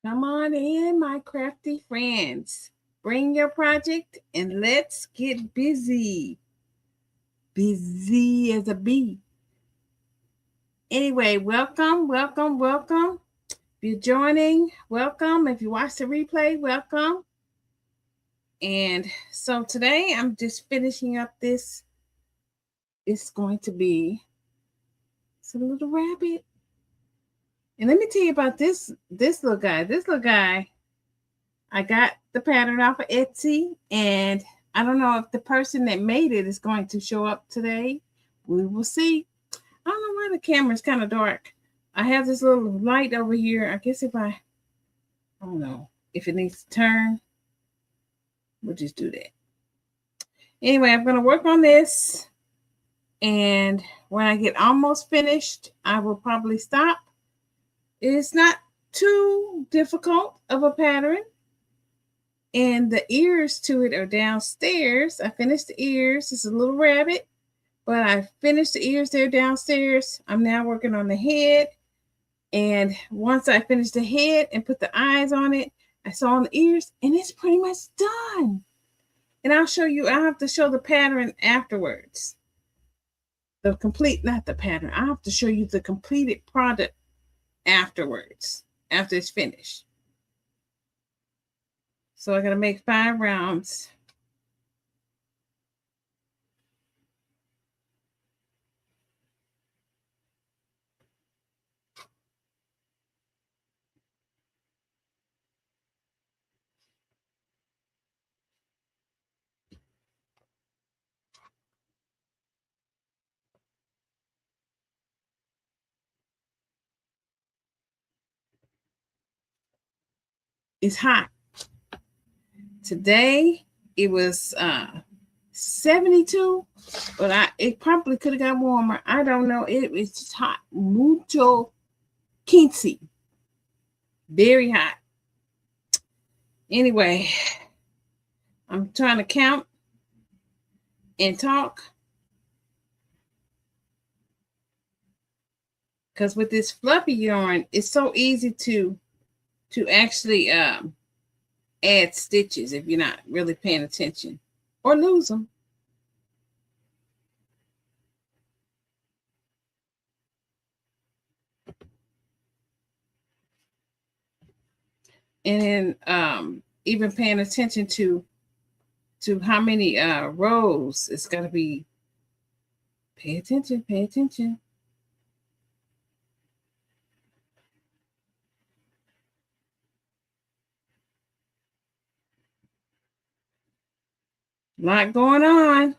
Come on in, my crafty friends. Bring your project and let's get busy. Busy as a bee. Anyway, welcome, welcome, welcome. If you're joining, welcome. If you watch the replay, welcome. And so today I'm just finishing up this. It's going to be it's a little rabbit. And let me tell you about this little guy. This little guy, I got the pattern off of Etsy, and I don't know if the person that made it is going to show up today. We will see. I don't know why the camera's kind of dark. I have this little light over here. I guess if I don't know if it needs to turn, we'll just do that. Anyway, I'm going to work on this, and when I get almost finished, I will probably stop. It's not too difficult of a pattern. And the ears to it are downstairs. I finished the ears. It's a little rabbit, but I finished the ears there downstairs. I'm now working on the head. And once I finish the head and put the eyes on it, I saw on the ears, and it's pretty much done. And I'll show you, I'll have to show the pattern afterwards. The complete, not the pattern. I'll have to show you the completed product afterwards, after it's finished. So I got to make 5 rounds. It's hot. Today it was 72, but it probably could have got warmer. I don't know. It was just hot. Mucho quince. Very hot. Anyway, I'm trying to count and talk. Because with this fluffy yarn, it's so easy to actually add stitches if you're not really paying attention, or lose them. And then even paying attention to how many rows it's got to be. Pay attention, pay attention. A lot going on.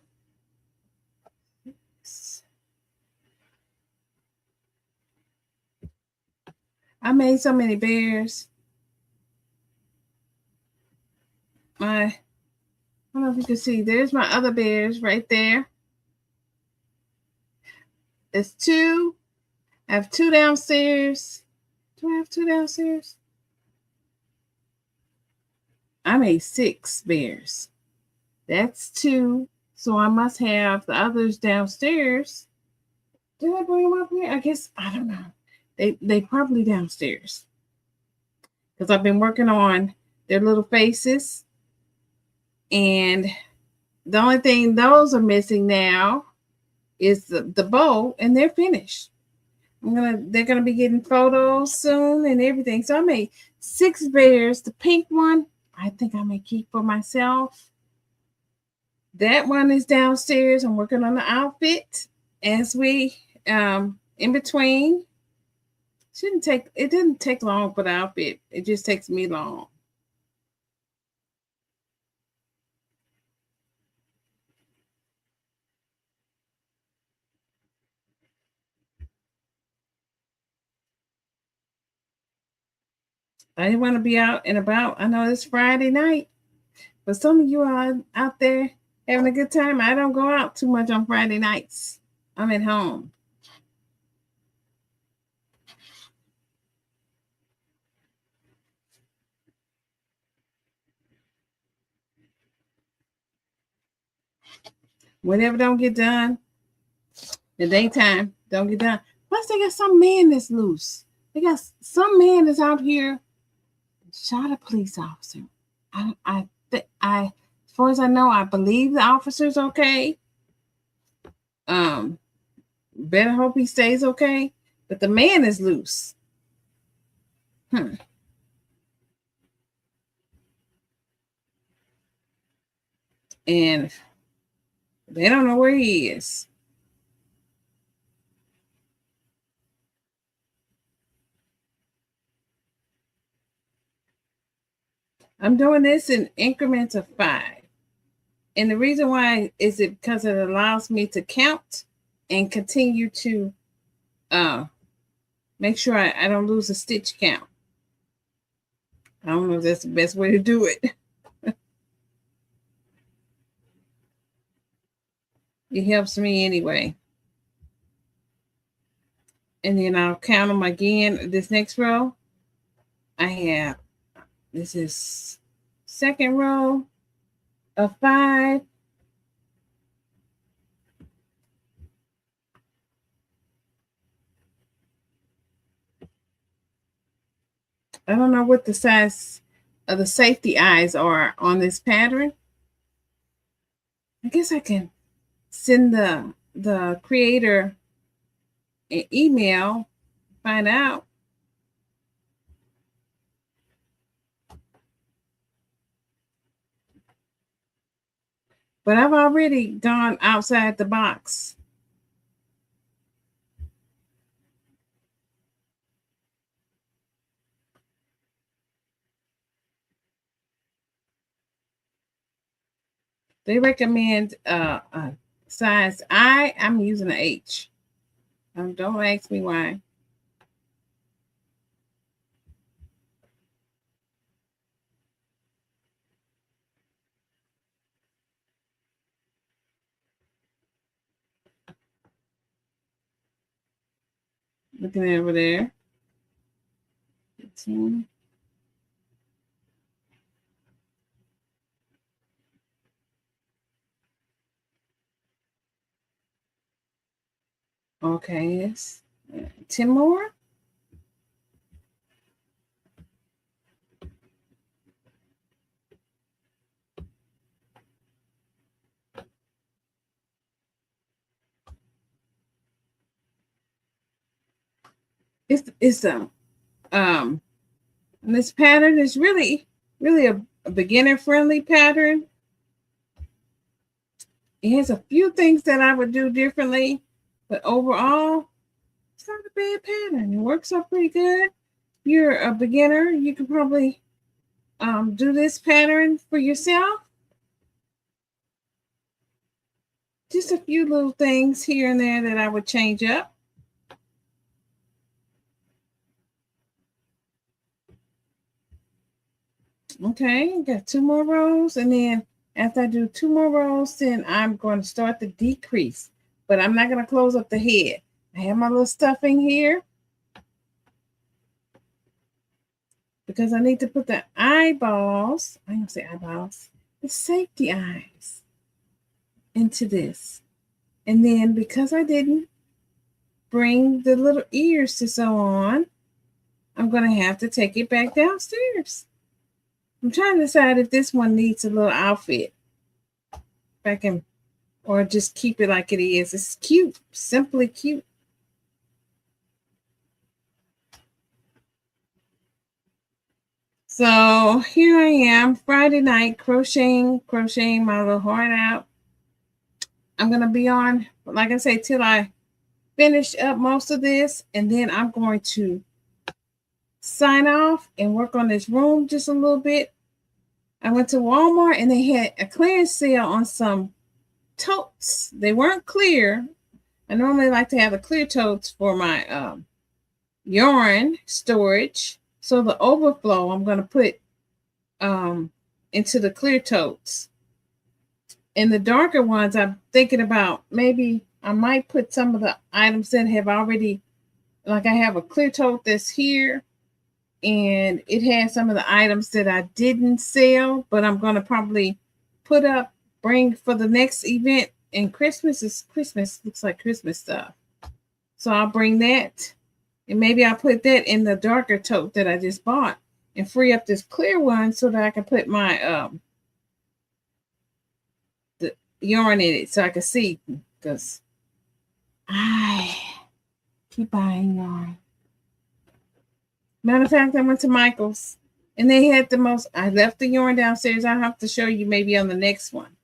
I made so many bears. I don't know if you can see. There's my other bears right there. There's 2. I have 2 downstairs. Do I have 2 downstairs? I made 6 bears. That's 2. So I must have the others downstairs. Did I bring them up here? I guess, I don't know. They probably downstairs. Because I've been working on their little faces. And the only thing those are missing now is the bow, and they're finished. They're gonna be getting photos soon and everything. So I made 6 bears. The pink one, I think I may keep for myself. That one is downstairs. I'm working on the outfit as we in between. It didn't take long for the outfit. It just takes me long. I didn't want to be out and about. I know it's Friday night, but some of you are out there having a good time. I don't go out too much on Friday nights. I'm at home. Whatever don't get done, the daytime don't get done. Plus, they got some man that's loose. They got some man that's out here shot a police officer. As far as I know, I believe the officer's okay. Better hope he stays okay. But the man is loose. And they don't know where he is. I'm doing this in increments of 5. And the reason why is it because it allows me to count and continue to make sure I don't lose a stitch count. I don't know if that's the best way to do it. It helps me anyway. And then I'll count them again. This next row, I have, this is second row of 5. I don't know what the size of the safety eyes are on this pattern. I guess I can send the creator an email, find out. But I've already gone outside the box. They recommend a size I. I'm using an H. Don't ask me why. Looking over there. 15. Okay, yes. 10 more. It's this pattern is really a beginner friendly pattern. It has a few things that I would do differently, but overall, it's not a bad pattern. It works out pretty good. You're a beginner, you can probably do this pattern for yourself. Just a few little things here and there that I would change up. Okay, got 2 more rows, and then after I do 2 more rows, then I'm going to start the decrease, but I'm not going to close up the head. I have my little stuffing here because I need to put the eyeballs, I'm going to say eyeballs, the safety eyes into this. And then because I didn't bring the little ears to sew on, I'm going to have to take it back downstairs. I'm trying to decide if this one needs a little outfit. If I can, or just keep it like it is. It's cute, simply cute. So here I am, Friday night, crocheting my little heart out. I'm going to be on, like I say, till I finish up most of this, and then I'm going to sign off and work on this room just a little bit. I went to Walmart and they had a clearance sale on some totes. They weren't clear. I normally like to have the clear totes for my yarn storage. So the overflow I'm going to put into the clear totes. And the darker ones, I'm thinking about maybe I might put some of the items that have already, like I have a clear tote that's here, and it has some of the items that I didn't sell, but I'm going to probably put up, bring for the next event. And Christmas looks like Christmas stuff. So I'll bring that, and maybe I'll put that in the darker tote that I just bought. and free up this clear one so that I can put my the yarn in it so I can see, because I keep buying yarn. Matter of fact, I went to Michael's and they had the most, I left the yarn downstairs. I'll have to show you maybe on the next one.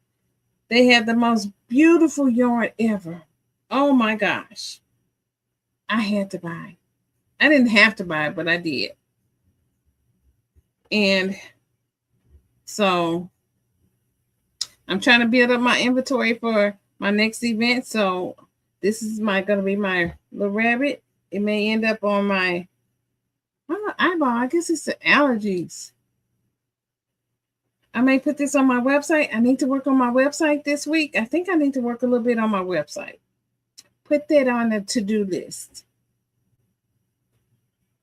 They had the most beautiful yarn ever. Oh my gosh. I had to buy. I didn't have to buy it, but I did. And so I'm trying to build up my inventory for my next event. So this is going to be my little rabbit. It may end up on my eyeball. I guess it's the allergies. I may put this on my website. I need to work on my website this week. I think I need to work a little bit on my website. Put that on the to-do list.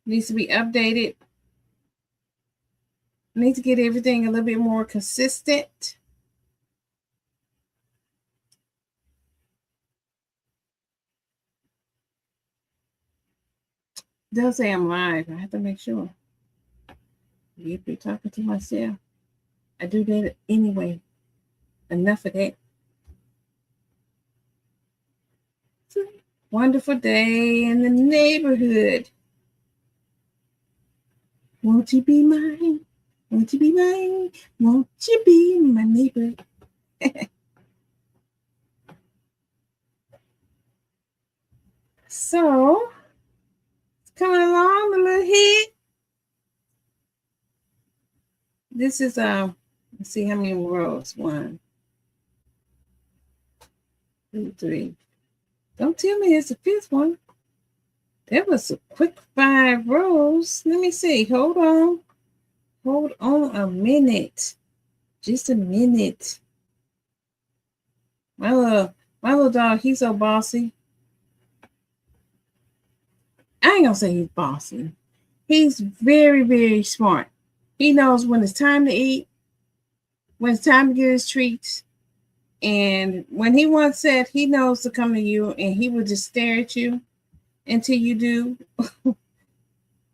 Needs to be updated. I need to get everything a little bit more consistent. It does say I'm live. I have to make sure. You'd be talking to myself. I do that anyway. Enough of that. It's a wonderful day in the neighborhood. Won't you be mine? Won't you be mine? Won't you be my neighbor? So, it's coming along, the little head. This is let's see how many rows. 1, 2, 3. Don't tell me it's the 5th one. That was a quick 5 rows. Let me see. Hold on. Hold on a minute. Just a minute. My little dog, he's so bossy. I ain't gonna say he's bossy. He's very, very smart. He knows when it's time to eat, when it's time to get his treats. And when he wants that, he knows to come to you and he will just stare at you until you do.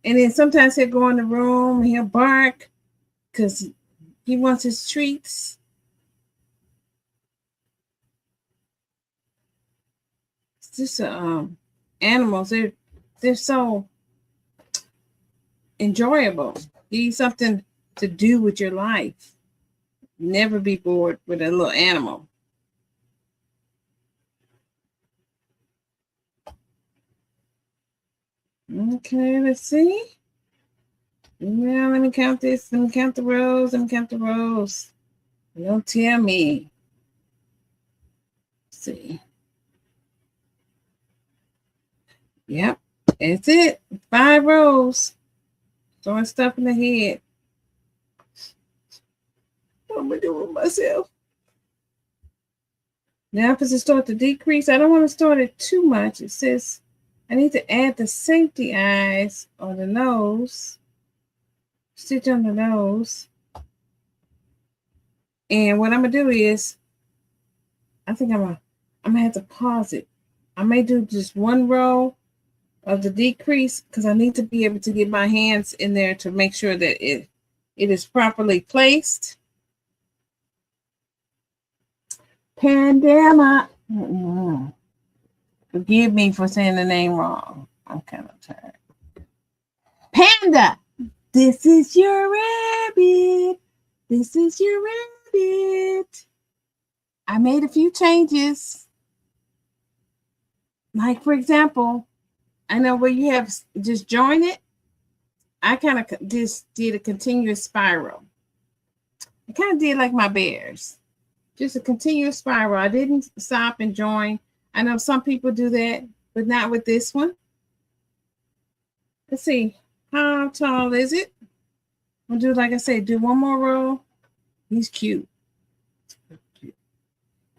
And then sometimes he'll go in the room and he'll bark because he wants his treats. It's just animals. They're so enjoyable. You need something to do with your life. Never be bored with a little animal. Okay, let's see. Now let me count this. Let me count the rows. Let me count the rows. Don't tell me. Let's see. Yep, that's it. 5 rows. Throwing stuff in the head. What am I doing with myself? Now, if it's start to decrease, I don't want to start it too much. It says I need to add the safety eyes on the nose. Stitch on the nose. And what I'm going to do is, I think I'm going to have to pause it. I may do just 1 row of the decrease because I need to be able to get my hands in there to make sure that it is properly placed. Pandemic. Forgive me for saying the name wrong. I'm kind of tired. Panda. This is your rabbit. This is your rabbit. I made a few changes. Like, for example, I know where you have just join it. I kind of just did a continuous spiral. I kind of did like my bears. Just a continuous spiral. I didn't stop and join. I know some people do that, but not with this one. Let's see. How tall is it? I'll do, like I said, do 1 more row. He's cute.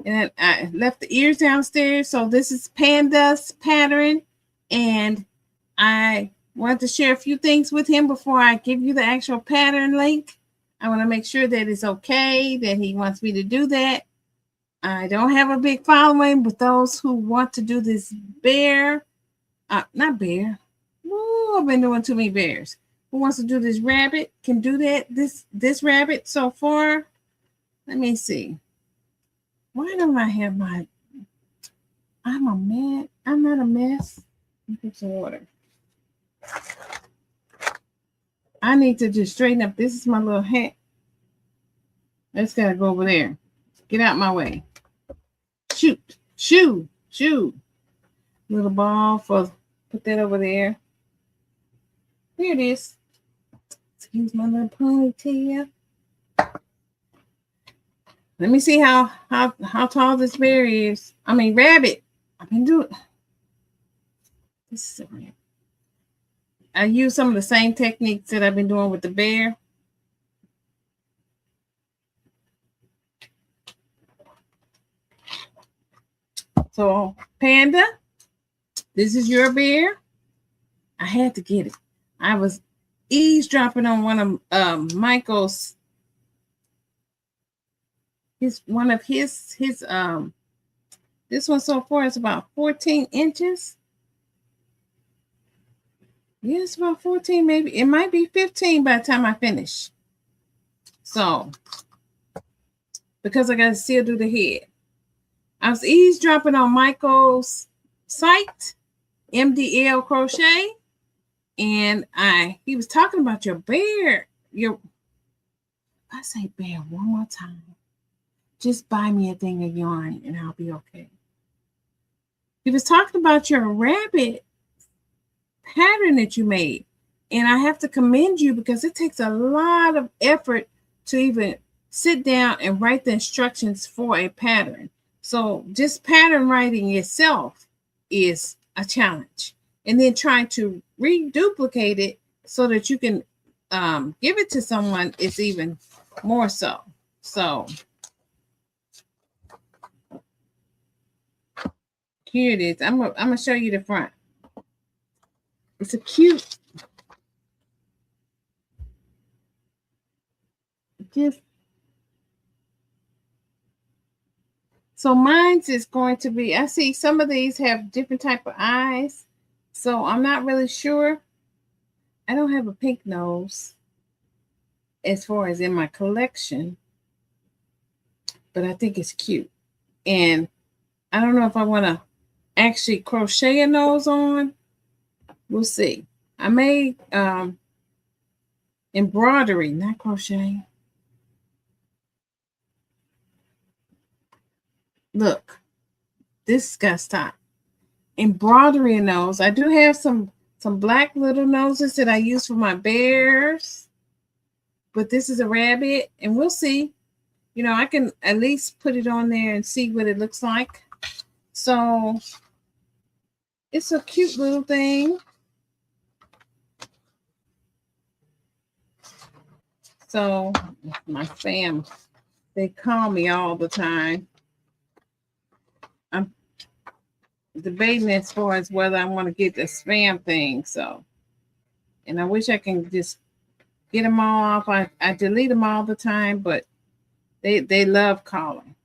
And I left the ears downstairs. So this is Panda's pattern. And I want to share a few things with him before I give you the actual pattern link. I want to make sure that it's okay, that he wants me to do that. I don't have a big following, but those who want to do this bear, not bear. Ooh, I've been doing too many bears. who wants to do this rabbit can do that. This rabbit so far. Let me see. Why don't I have my? I'm a man. I'm not a mess. Let me put some water. I need to just straighten up. This is my little hat. That's gotta go over there. Get out my way. Shoot. Shoo. Shoo. Little ball for put that over there. Here it is. Excuse my little ponytail. Let me see how tall this bear is. I mean rabbit. I can do it. This is a rabbit. I use some of the same techniques that I've been doing with the bear. So, Panda, this is your bear. I had to get it. I was eavesdropping on one of Michael's. This one so far is about 14 inches. Yeah, it's about 14, maybe. It might be 15 by the time I finish. So, because I got to still do the head. I was eavesdropping on Michael's site, MDL Crochet, and he was talking about your bear. I say bear one more time. Just buy me a thing of yarn and I'll be okay. He was talking about your rabbit pattern that you made. And I have to commend you because it takes a lot of effort to even sit down and write the instructions for a pattern. So just pattern writing itself is a challenge. And then trying to reduplicate it so that you can give it to someone is even more so. So here it is. I'm gonna show you the front. It's a cute gift. So mine's is going to be, I see some of these have different type of eyes. So I'm not really sure. I don't have a pink nose as far as in my collection, but I think it's cute. And I don't know if I want to actually crochet a nose on. We'll see. I made embroidery, not crochet. Look, this got to stop. Embroidery a nose. I do have some black little noses that I use for my bears, but this is a rabbit, and we'll see. You know, I can at least put it on there and see what it looks like. So it's a cute little thing. So my fam, they call me all the time. I'm debating as far as whether I want to get the spam thing. So, and I wish I can just get them all off. I delete them all the time, but they love calling.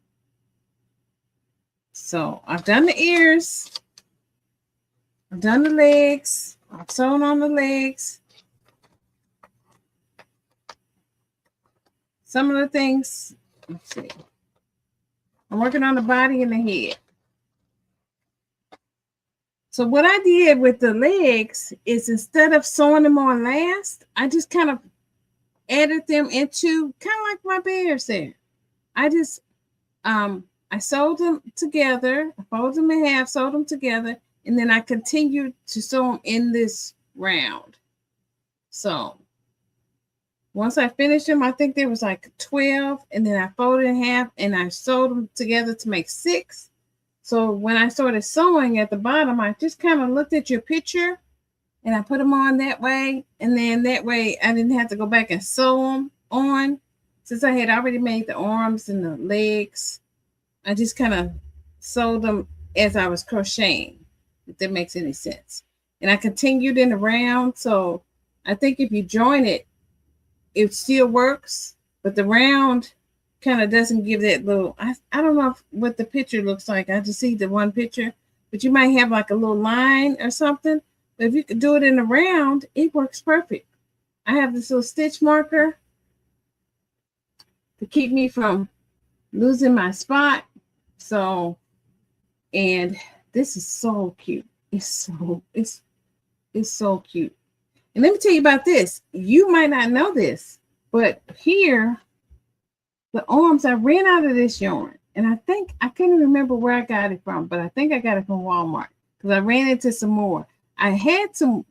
So I've done the ears. I've done the legs. I've sewn on the legs. Some of the things, let's see. I'm working on the body and the head. So what I did with the legs is instead of sewing them on last, I just kind of added them into kind of like my bears there. I just, I sewed them together, I folded them in half, sewed them together, and then I continued to sew them in this round. So once I finished them, I think there was like 12, and then I folded in half and I sewed them together to make 6. So when I started sewing at the bottom, I just kind of looked at your picture and I put them on that way. And then that way I didn't have to go back and sew them on. Since I had already made the arms and the legs, I just kind of sewed them as I was crocheting, if that makes any sense. And I continued in the round. So I think if you join it, it still works, but the round kind of doesn't give that little, I don't know what the picture looks like. I just see the one picture, but you might have like a little line or something. But if you could do it in the round, it works perfect. I have this little stitch marker to keep me from losing my spot. So, and this is so cute. It's so cute. And let me tell you about this. You might not know this, but here, the arms, I ran out of this yarn. And I think, I couldn't remember where I got it from, but I think I got it from Walmart because I ran into some more. I had some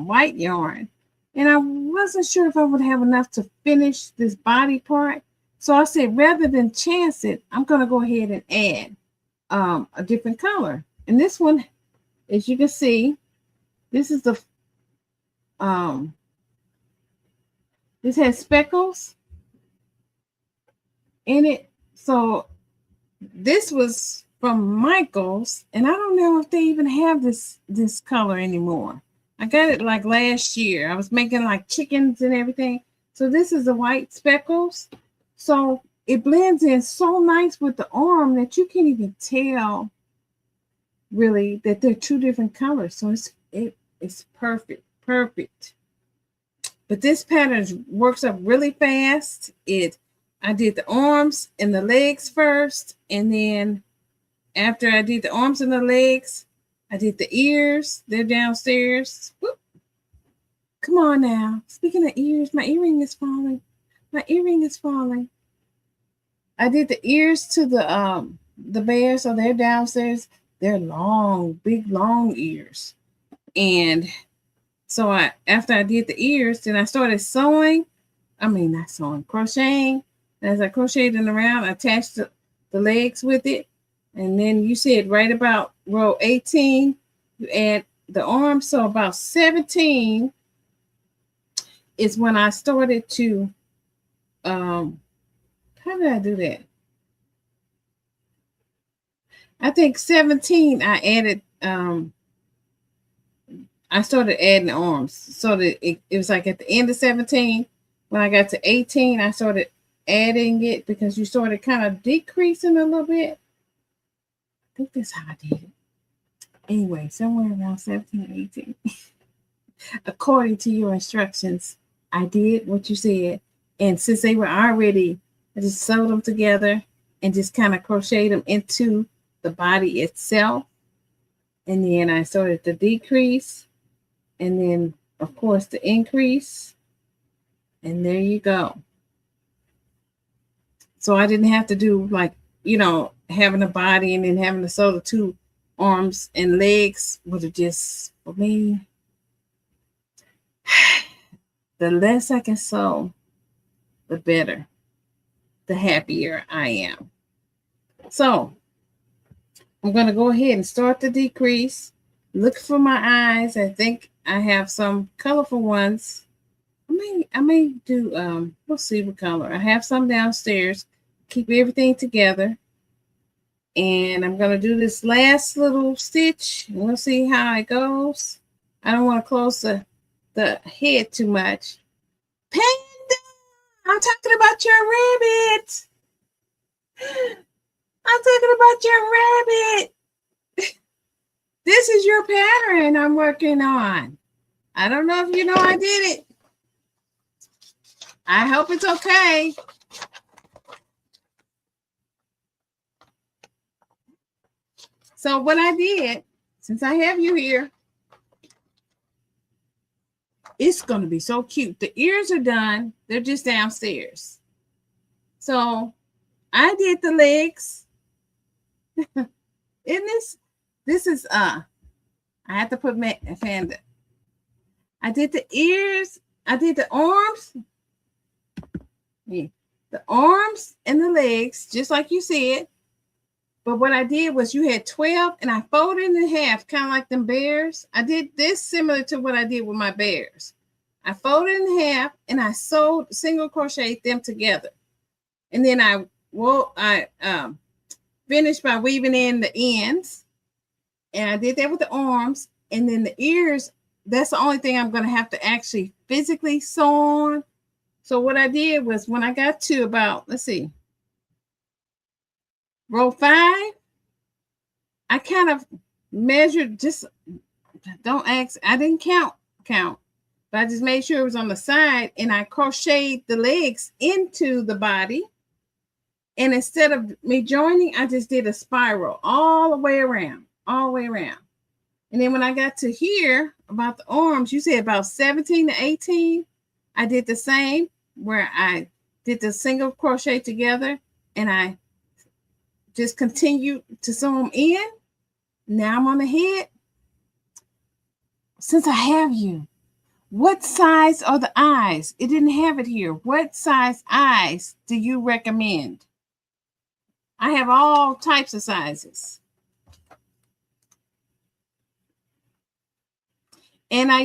white yarn, and I wasn't sure if I would have enough to finish this body part. So I said, rather than chance it, I'm going to go ahead and add a different color. And this one, as you can see, this is the this has speckles in it. So this was from Michael's, and I don't know if they even have this color anymore. I got it like last year. I was making like chickens and everything. So this is the white speckles. So it blends in so nice with the arm that you can't even tell really that they're two different colors. So it's perfect. But this pattern works up really fast. I did the arms and the legs first, and then after I did the arms and the legs, I did the ears. They're downstairs. Whoop. Come on now. Speaking of ears, my earring is falling. I did the ears to the bear, so they're downstairs. They're long, big, long ears. And so after I did the ears, then I started crocheting. As I crocheted around, I attached the legs with it. And then you said right about row 18, you add the arms. So about 17 is when I started to, how did I do that? I think 17, I added, I started adding the arms. So that it was like at the end of 17, when I got to 18, I started adding it because you started kind of decreasing a little bit. I think that's how I did it. Anyway, somewhere around 17, 18. According to your instructions, I did what you said. And since they were already, I just sewed them together and just kind of crocheted them into the body itself. And then I started to decrease. And then, of course, the increase. And there you go. So I didn't have to do like, having a body and then having to sew the two arms and legs would have just, for me, the less I can sew, the better, the happier I am. So I'm going to go ahead and start the decrease. Look for my eyes. I think I have some colorful ones. I may do, we'll see what color. I have some downstairs. Keep everything together. And I'm going to do this last little stitch. We'll see how it goes. I don't want to close the head too much. Panda! I'm talking about your rabbit. I'm talking about your rabbit. This is your pattern I'm working on. I don't know if you know I did it. I hope it's okay. So what I did, since I have you here, it's going to be so cute. The ears are done. They're just downstairs. So I did the legs. This is, I have to put my Panda. I did the ears. I did the arms. Yeah, the arms and the legs, just like you said. But what I did was you had 12 and I folded in half, kind of like them bears. I did this similar to what I did with my bears. I folded in half and I sewed single crochet them together. And then I finished by weaving in the ends. And I did that with the arms. And then the ears, that's the only thing I'm going to have to actually physically sew on. So what I did was when I got to about, let's see, row 5, I kind of measured, just don't ask, I didn't count. but I just made sure it was on the side, and I crocheted the legs into the body. And instead of me joining, I just did a spiral all the way around, all the way around. And then when I got to here about the arms, you said about 17 to 18. I did the same where I did the single crochet together, and I just continued to sew them in. Now I'm on the head. Since I have you, what size are the eyes? It didn't have it here. What size eyes do you recommend? I have all types of sizes. And I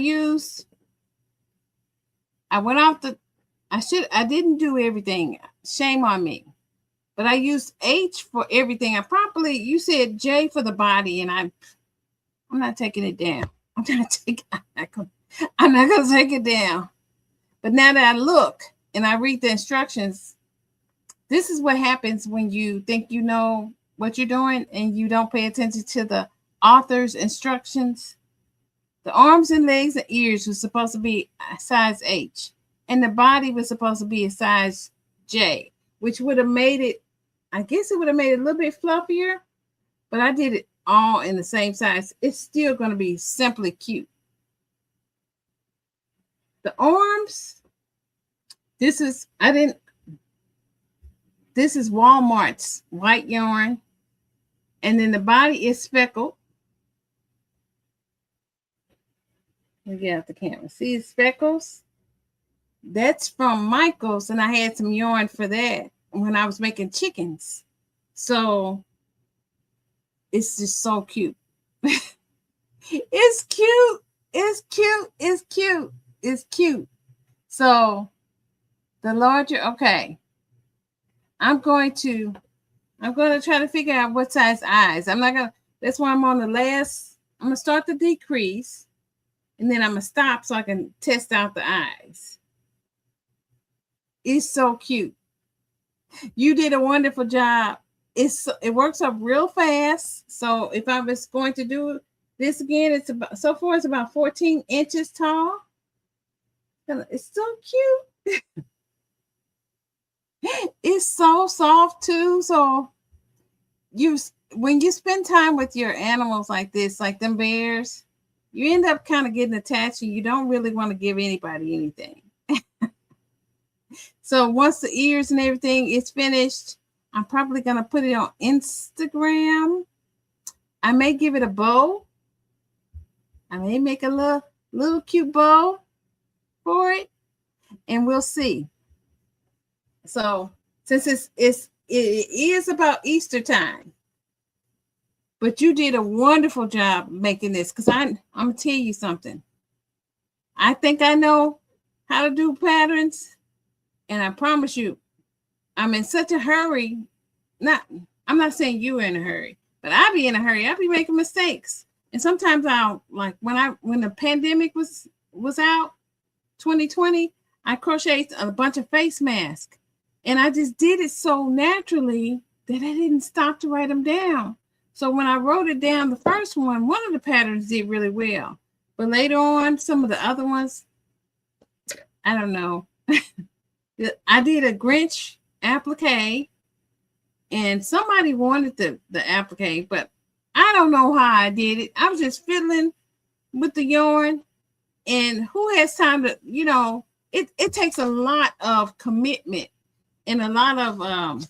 went off I didn't do everything. Shame on me. But I used H for everything. You said J for the body, and I'm not taking it down. I'm not gonna take it down. But now that I look and I read the instructions, this is what happens when you think you know what you're doing and you don't pay attention to the author's instructions. The arms and legs and ears was supposed to be a size H, and the body was supposed to be a size J, which would have made it, I guess it would have made it a little bit fluffier, but I did it all in the same size. It's still going to be simply cute. The arms, this is Walmart's white yarn, and then the body is speckled. Let me get out the camera. See the speckles? That's from Michael's, and I had some yarn for that when I was making chickens. So it's just so cute. It's cute. It's cute. It's cute. It's cute. So the larger, okay. I'm going to try to figure out what size eyes. That's why I'm on the last. I'm gonna start the decrease. And then I'm going to stop so I can test out the eyes. It's so cute. You did a wonderful job. It works up real fast. So if I was going to do this again, it's about 14 inches tall. It's so cute. It's so soft too. So when you spend time with your animals like this, like them bears, you end up kind of getting attached, and you don't really want to give anybody anything. So once the ears and everything is finished, I'm probably going to put it on Instagram. I may give it a bow. I may make a little cute bow for it, and we'll see. So since it is about Easter time, but you did a wonderful job making this, because I'm going to tell you something. I think I know how to do patterns, and I promise you, I'm in such a hurry. I'm not saying you were in a hurry, but I be in a hurry. I be making mistakes. And sometimes I'll, like when the pandemic was out, 2020, I crocheted a bunch of face masks. And I just did it so naturally that I didn't stop to write them down. So when I wrote it down, the first one of the patterns did really well. But later on, some of the other ones, I don't know. I did a Grinch applique, and somebody wanted the applique, but I don't know how I did it. I was just fiddling with the yarn, and who has time to, it takes a lot of commitment and a lot of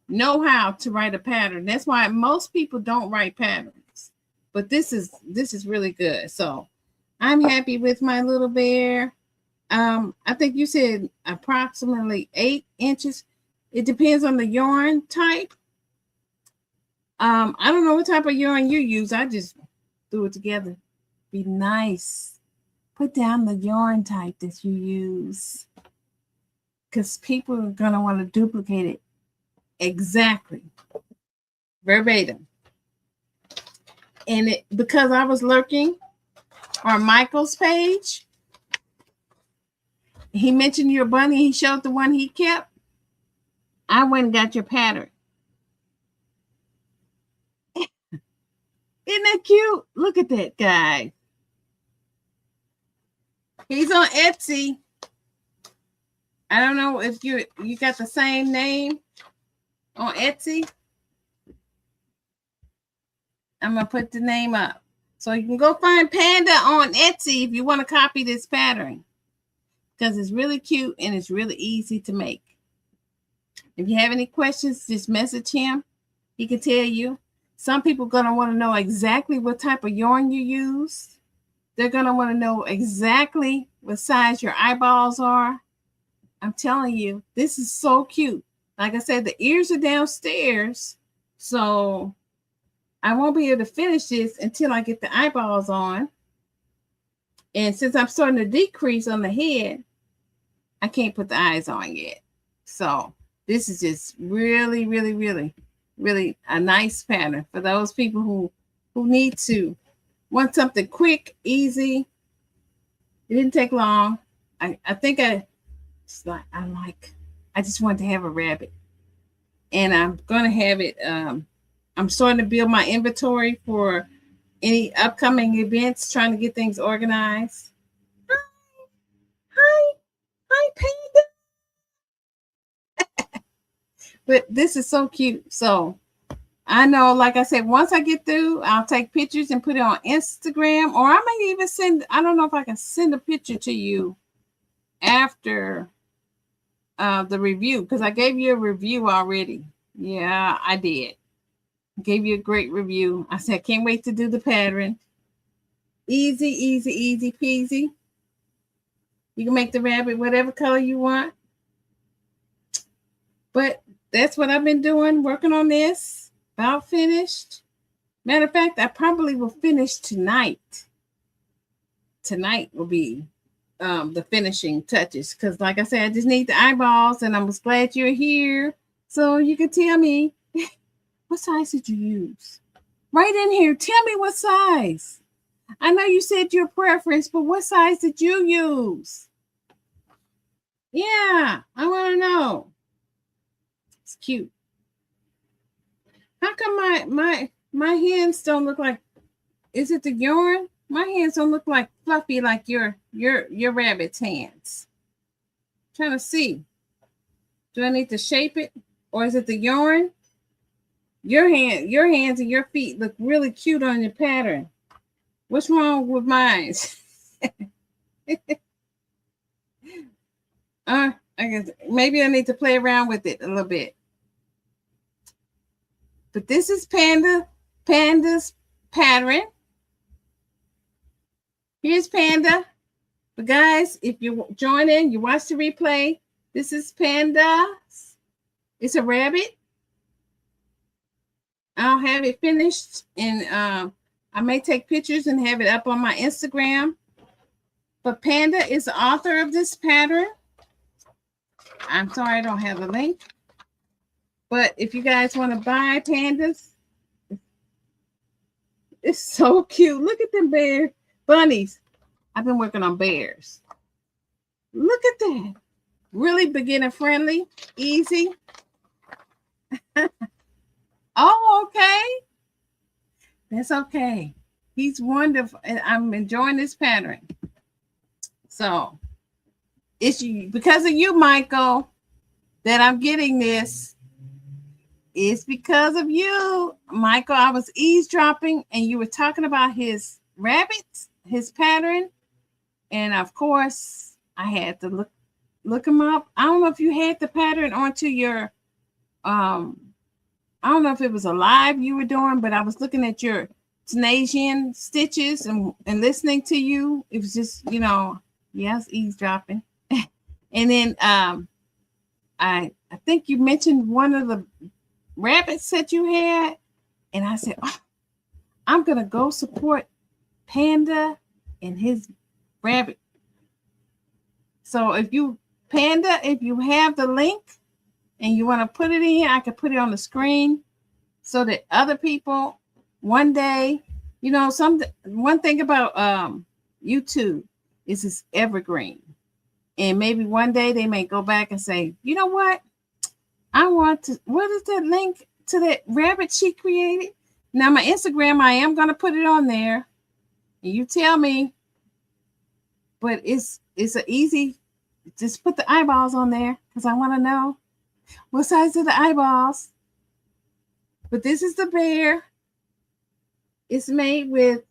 know how to write a pattern. That's why most people don't write patterns, but this is really good. So I'm happy with my little bear. I think you said approximately 8 inches. It depends on the yarn type. I don't know what type of yarn you use. I just threw it together. Be nice. Put down the yarn type that you use, because people are going to want to duplicate it exactly, verbatim. And because I was lurking on Michael's page, he mentioned your bunny. He showed the one he kept. I went and got your pattern. Isn't that cute? Look at that guy. He's on Etsy. I don't know if you got the same name on Etsy. I'm gonna put the name up. So you can go find Panda on Etsy if you want to copy this pattern, because it's really cute and it's really easy to make. If you have any questions, just message him. He can tell you. Some people are going to want to know exactly what type of yarn you use. They're going to want to know exactly what size your eyeballs are. I'm telling you, this is so cute. Like I said, the ears are downstairs, so I won't be able to finish this until I get the eyeballs on. And since I'm starting to decrease on the head, I can't put the eyes on yet. So this is just really, really, really, really a nice pattern for those people who need to want something quick, easy. It didn't take long. I just wanted to have a rabbit, and I'm gonna have it. I'm starting to build my inventory for any upcoming events, trying to get things organized. Hi, Panda. But this is so cute. So I know, like I said, once I get through, I'll take pictures and put it on Instagram, or I may even send, I don't know if I can send a picture to you after the review, because I gave you a review already. Yeah, I did. Gave you a great review. I said, can't wait to do the pattern. Easy, easy, easy peasy. You can make the rabbit whatever color you want. But that's what I've been doing, working on this. About finished. Matter of fact, I probably will finish tonight. Tonight will be the finishing touches, because like I said, I just need the eyeballs, and I was glad you're here so you can tell me what size did you use. Right in here, tell me what size. I know you said your preference, but what size did you use? Yeah, I want to know. It's cute. How come my hands don't look like, is it the yarn? My hands don't look like fluffy like your rabbit's hands. I'm trying to see. Do I need to shape it, or is it the yarn? Your hands and your feet look really cute on your pattern. What's wrong with mine? I guess maybe I need to play around with it a little bit. But this is Panda's pattern. Here's Panda. But guys, if you join in, you watch the replay. This is Panda. It's a rabbit. I'll have it finished, and I may take pictures and have it up on my Instagram. But Panda is the author of this pattern. I'm sorry I don't have the link. But if you guys want to buy Pandas, it's so cute. Look at them bear bunnies. I've been working on bears. Look at that. Really beginner friendly, easy. Oh, okay. That's okay. He's wonderful, and I'm enjoying this pattern. So it's because of you, Michael, that I'm getting this. It's because of you, Michael. I was eavesdropping, and you were talking about his rabbits, his pattern, and of course, I had to look him up. I don't know if you had the pattern onto your I don't know if it was a live you were doing, but I was looking at your Tunisian stitches and listening to you. It was just, yes, eavesdropping. And then I think you mentioned one of the rabbits that you had, and I said, oh, I'm gonna go support Panda and his rabbit. So if you have the link and you want to put it in here, I can put it on the screen so that other people one day, one thing about YouTube is it's evergreen. And maybe one day they may go back and say, you know what? What is that link to that rabbit she created? Now my Instagram, I am going to put it on there. And you tell me. but it's an easy, just put the eyeballs on there because I want to know what size are the eyeballs. But this is the bear. It's made with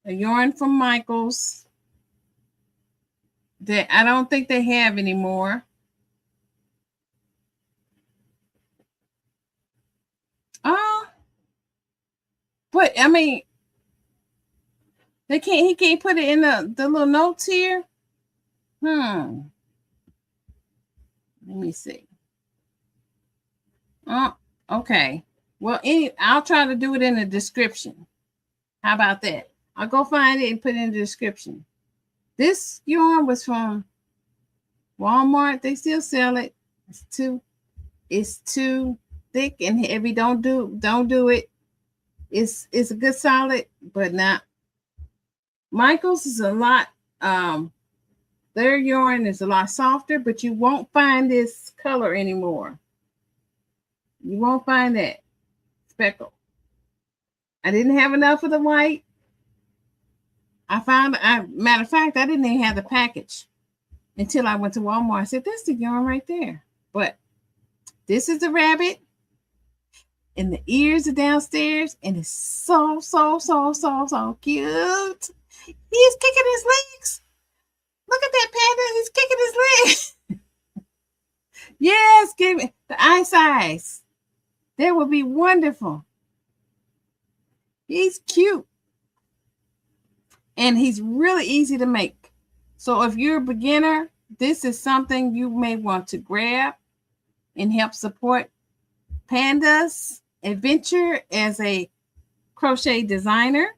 a yarn from Michaels that I don't think they have anymore. But I mean, he can't put it in the little notes here. Let me see. Okay. Well, I'll try to do it in the description. How about that? I'll go find it and put it in the description. This yarn was from Walmart. They still sell it. It's too thick and heavy. Don't do it. It's a good solid, but not. Michael's is a lot. Their yarn is a lot softer, but you won't find this color anymore. You won't find that speckle. I didn't have enough of the white. Matter of fact, I didn't even have the package until I went to Walmart. I said, "That's the yarn right there." But this is the rabbit, and the ears are downstairs, and it's so cute. He's kicking his legs. Look at that panda. He's kicking his legs. Yes, give me the eye size. That would be wonderful. He's cute. And he's really easy to make. So if you're a beginner, this is something you may want to grab and help support Panda's adventure as a crochet designer,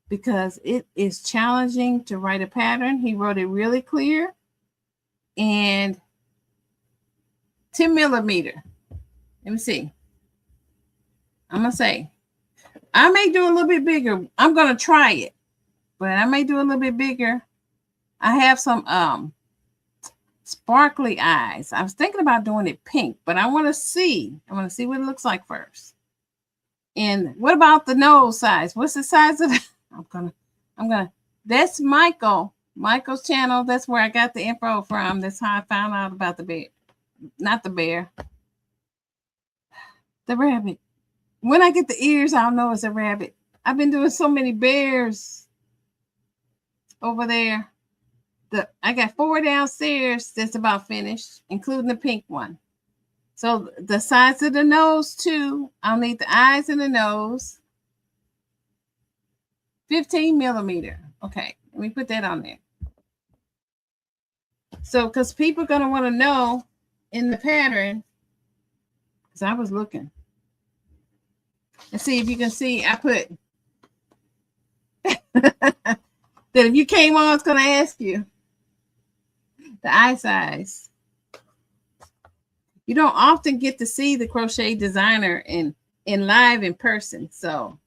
because it is challenging to write a pattern. He wrote it really clear and 10 millimeter. Let me see. I'm going to say, I may do a little bit bigger. I'm going to try it, but I may do a little bit bigger. I have some sparkly eyes. I was thinking about doing it pink, but I want to see. I want to see what it looks like first. And what about the nose size? What's the size of the? I'm gonna. That's Michael's channel. That's where I got the info from. That's how I found out about the bear. Not the bear. The rabbit. When I get the ears, I'll know it's a rabbit. I've been doing so many bears over there. I got 4 downstairs that's about finished, including the pink one. So the size of the nose too. I'll need the eyes and the nose. 15 millimeter. Okay, let me put that on there. So, because people are going to want to know in the pattern, because I was looking. Let's see if you can see. I put that if you came on, it's going to ask you the eye size. You don't often get to see the crochet designer in live in person. So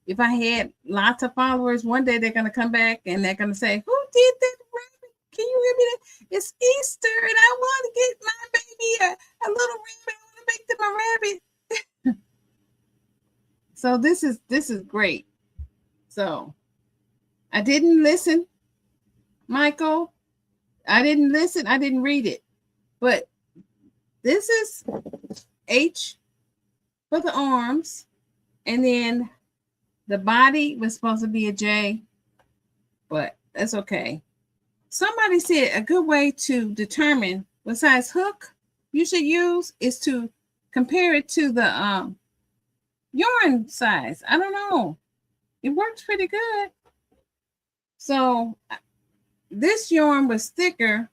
if I had lots of followers, one day they're going to come back and they're going to say, "Who did that rabbit? Can you hear me? It's Easter and I want to get my baby a little rabbit. I want to make them a rabbit." So this is great. So I didn't listen, Michael. I didn't listen. I didn't read it. But this is H for the arms. And then the body was supposed to be a J, but that's okay. Somebody said a good way to determine what size hook you should use is to compare it to the yarn size. I don't know. It works pretty good. So this yarn was thicker,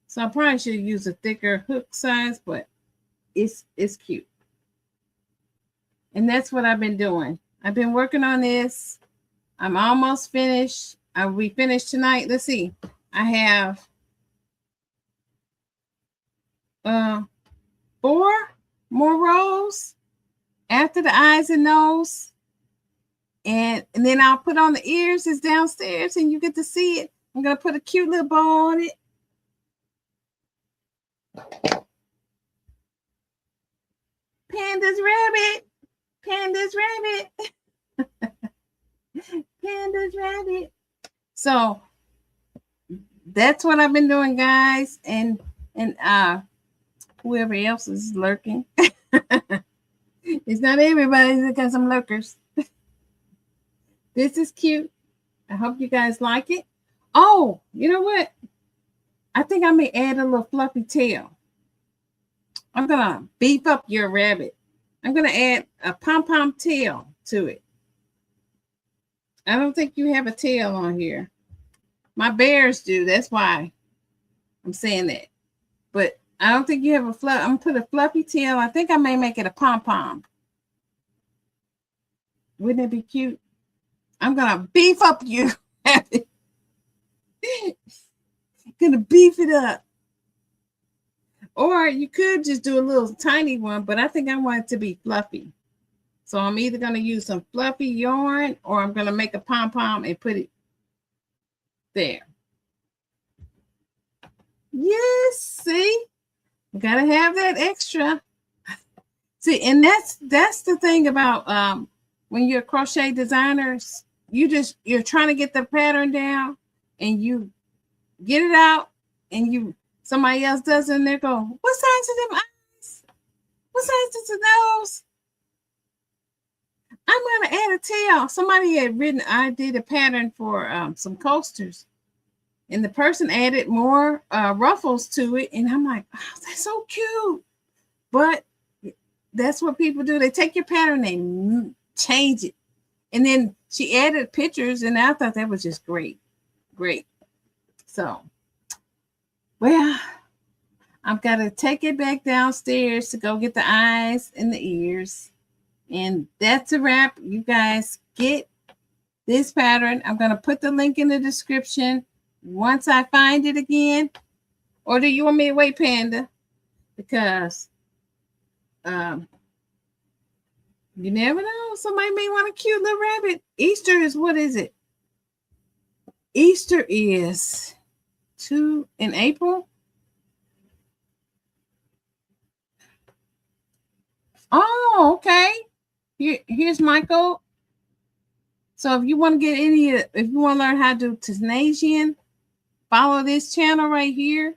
so I probably should use a thicker hook size, but it's cute. And that's what I've been doing. I've been working on this. I'm almost finished. I'll be finished tonight. Let's see. I have 4 more rows after the eyes and nose. And then I'll put on the ears. It's downstairs and you get to see it. I'm going to put a cute little bow on it. Panda's rabbit. Panda's rabbit. Panda's rabbit. So that's what I've been doing, guys. And whoever else is lurking. It's not everybody that got some lurkers. This is cute. I hope you guys like it. Oh, you know what? I think I may add a little fluffy tail. I'm going to beef up your rabbit. I'm going to add a pom-pom tail to it. I don't think you have a tail on here. My bears do. That's why I'm saying that. But I don't think you have a fluff. I'm going to put a fluffy tail. I think I may make it a pom-pom. Wouldn't it be cute? I'm going to beef up your rabbit. Going to beef it up. Or you could just do a little tiny one, but I think I want it to be fluffy. So I'm either going to use some fluffy yarn or I'm going to make a pom-pom and put it there. Yes, see? You got to have that extra. See, and that's the thing about when you're crochet designers, you're trying to get the pattern down and you get it out and somebody else does it and they go, what size are them eyes? What size is the nose? I'm going to add a tail. Somebody had written, I did a pattern for some coasters and the person added more ruffles to it. And I'm like, oh, that's so cute. But that's what people do. They take your pattern and change it. And then she added pictures and I thought that was just great. Great. So, well, I've got to take it back downstairs to go get the eyes and the ears. And that's a wrap. You guys get this pattern. I'm going to put the link in the description once I find it again. Or do you want me to wait, Panda? Because you never know. Somebody may want a cute little rabbit. Easter is, what is it? Easter is in April. Oh, okay. Here's Michael. So if you want to get if you want to learn how to do Tunisian, follow this channel right here.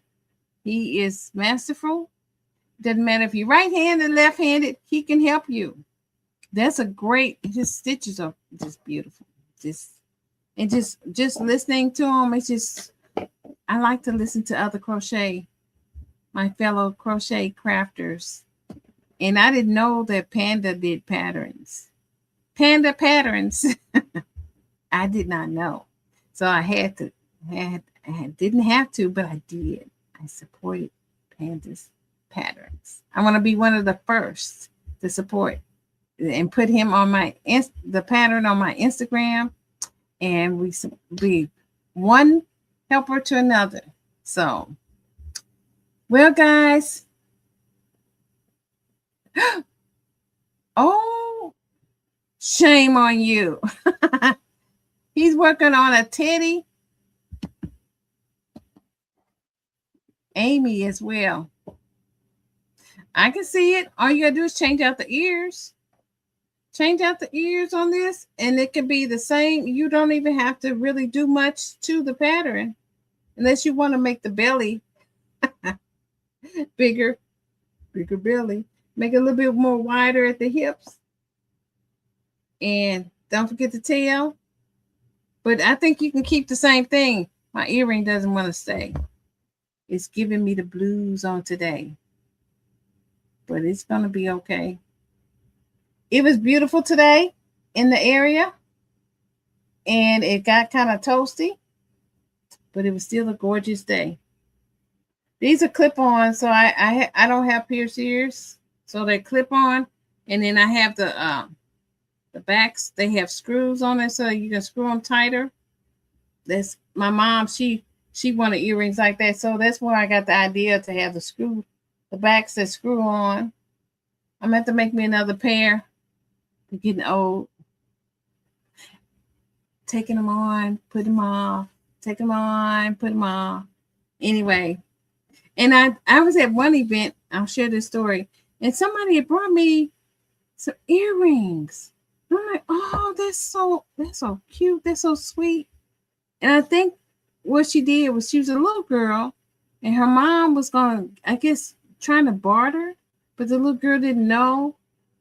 He is masterful. Doesn't matter if you're right-handed, left-handed, he can help you. That's a great, his stitches are just beautiful. Just listening to him, it's just, I like to listen to other my fellow crochet crafters. And I didn't know that Panda did patterns. Panda patterns. I did not know. So I didn't have to, but I did. I supported Panda's patterns. I want to be one of the first to support and put him on the pattern on my Instagram. And we be one helper to another. So, well, guys. Oh, shame on you. He's working on a teddy. Amy as well. I can see it. All you gotta do is change out the ears. Change out the ears on this, and it can be the same. You don't even have to really do much to the pattern unless you want to make the belly bigger belly. Make it a little bit more wider at the hips. And don't forget the tail. But I think you can keep the same thing. My earring doesn't want to stay. It's giving me the blues on today. But it's going to be okay. It was beautiful today in the area. And it got kind of toasty. But it was still a gorgeous day. These are clip-on, so I don't have pierced ears. So they clip on. And then I have the backs. They have screws on it so you can screw them tighter. That's my mom. She wanted earrings like that. So that's where I got the idea to have the backs that screw on. I'm going to make me another pair. They're getting old. Taking them on, put them off. Take them on, put them off. Anyway. And I was at one event. I'll share this story. And somebody had brought me some earrings. And I'm like, oh, that's so cute. That's so sweet. And I think what she did was she was a little girl, and her mom was going, I guess, trying to barter, but the little girl didn't know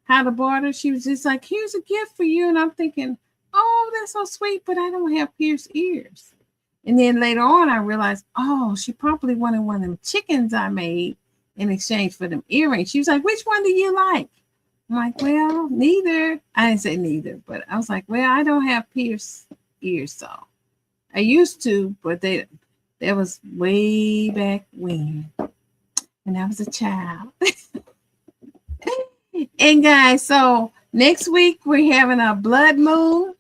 how to barter. She was just like, here's a gift for you. And I'm thinking, oh, that's so sweet, but I don't have pierced ears. And then later on, I realized, oh, she probably wanted one of them chickens I made in exchange for them earrings. She was like, which one do you like? I'm like, well, neither. I didn't say neither, but I was like, well, I don't have pierced ears, so I used to, but that was way back when I was a child. And guys, so next week we're having a blood moon.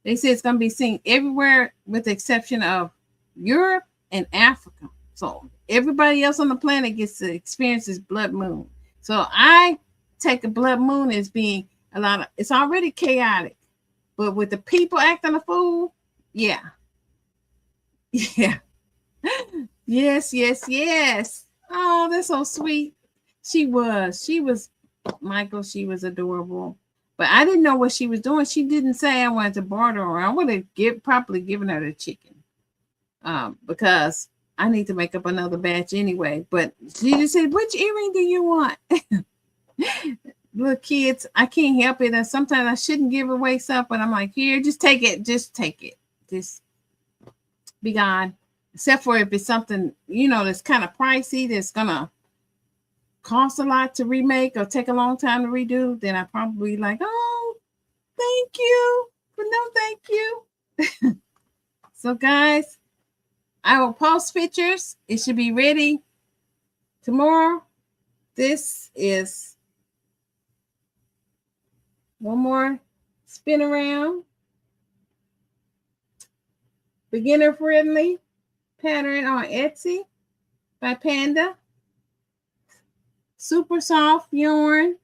They say it's going to be seen everywhere with the exception of Europe and Africa. So everybody else on the planet gets to experience this blood moon. So I take a blood moon as being it's already chaotic, but with the people acting a fool, yeah. Yeah. Yes. Oh, that's so sweet. She was, Michael, she was adorable. But I didn't know what she was doing. She didn't say I wanted to barter her. I would have probably given her the chicken. Because I need to make up another batch anyway. But she just said, which earring do you want? Little kids, I can't help it. And sometimes I shouldn't give away stuff, but I'm like, here, just take it. Just take it. Just be gone. Except for if it's something, that's kind of pricey, that's going to cost a lot to remake or take a long time to redo, then I probably like, oh, thank you, but no thank you. So guys, I will post pictures. It should be ready tomorrow. This is one more spin around. Beginner friendly pattern on Etsy by Panda. Super soft yarn,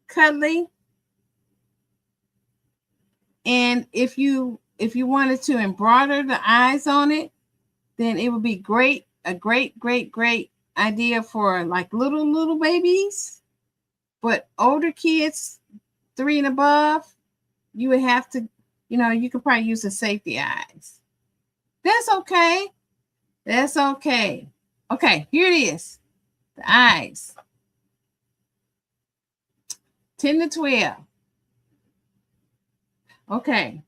cuddly. And if you wanted to embroider the eyes on it, then it would be a great idea for like little babies. But older kids, 3 and above, you would have to, you could probably use the safety eyes. That's okay. Okay, here it is. The eyes. 10 to 12. Okay.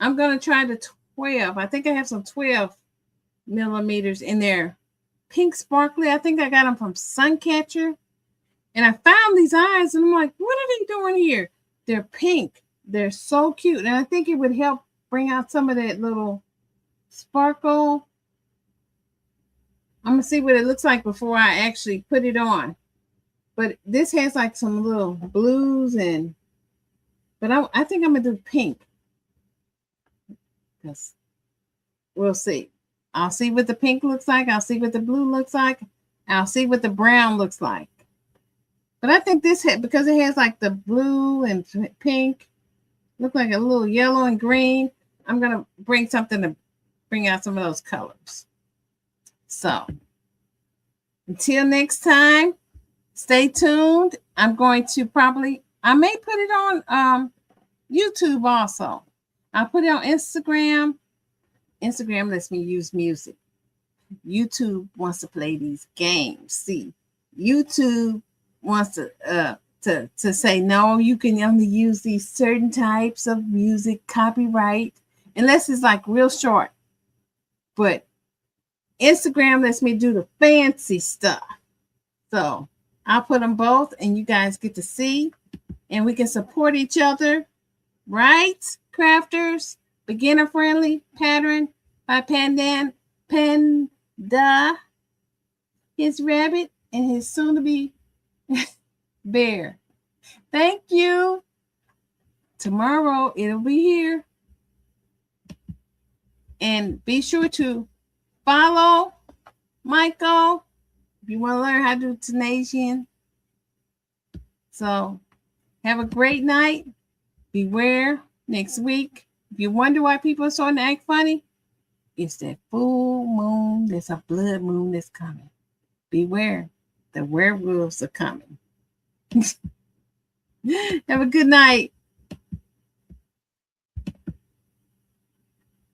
I'm going to try the 12. I think I have some 12 millimeters in there. Pink sparkly. I think I got them from Suncatcher. And I found these eyes and I'm like, what are they doing here? They're pink. They're so cute. And I think it would help bring out some of that little sparkle. I'm going to see what it looks like before I actually put it on. But this has like some little blues but I think I'm going to do pink. Because we'll see. I'll see what the pink looks like. I'll see what the blue looks like. I'll see what the brown looks like. But I think this, because it has like the blue and pink, look like a little yellow and green, I'm going to bring something to bring out some of those colors. So until next time, stay tuned. I'm going to I may put it on YouTube also. I'll put it on Instagram. Instagram lets me use music. YouTube wants to play these games. See, YouTube wants to say, no, you can only use these certain types of music, copyright, unless it's like real short. But Instagram lets me do the fancy stuff. So I'll put them both and you guys get to see and we can support each other. Right, crafters? Beginner friendly pattern by Panda, his rabbit, and his soon to be bear. Thank you. Tomorrow it'll be here. And be sure to follow Michael if you want to learn how to do Tunisian. So have a great night. Beware next week. If you wonder why people are starting to act funny, it's that full moon. There's a blood moon that's coming. Beware. The werewolves are coming. Have a good night.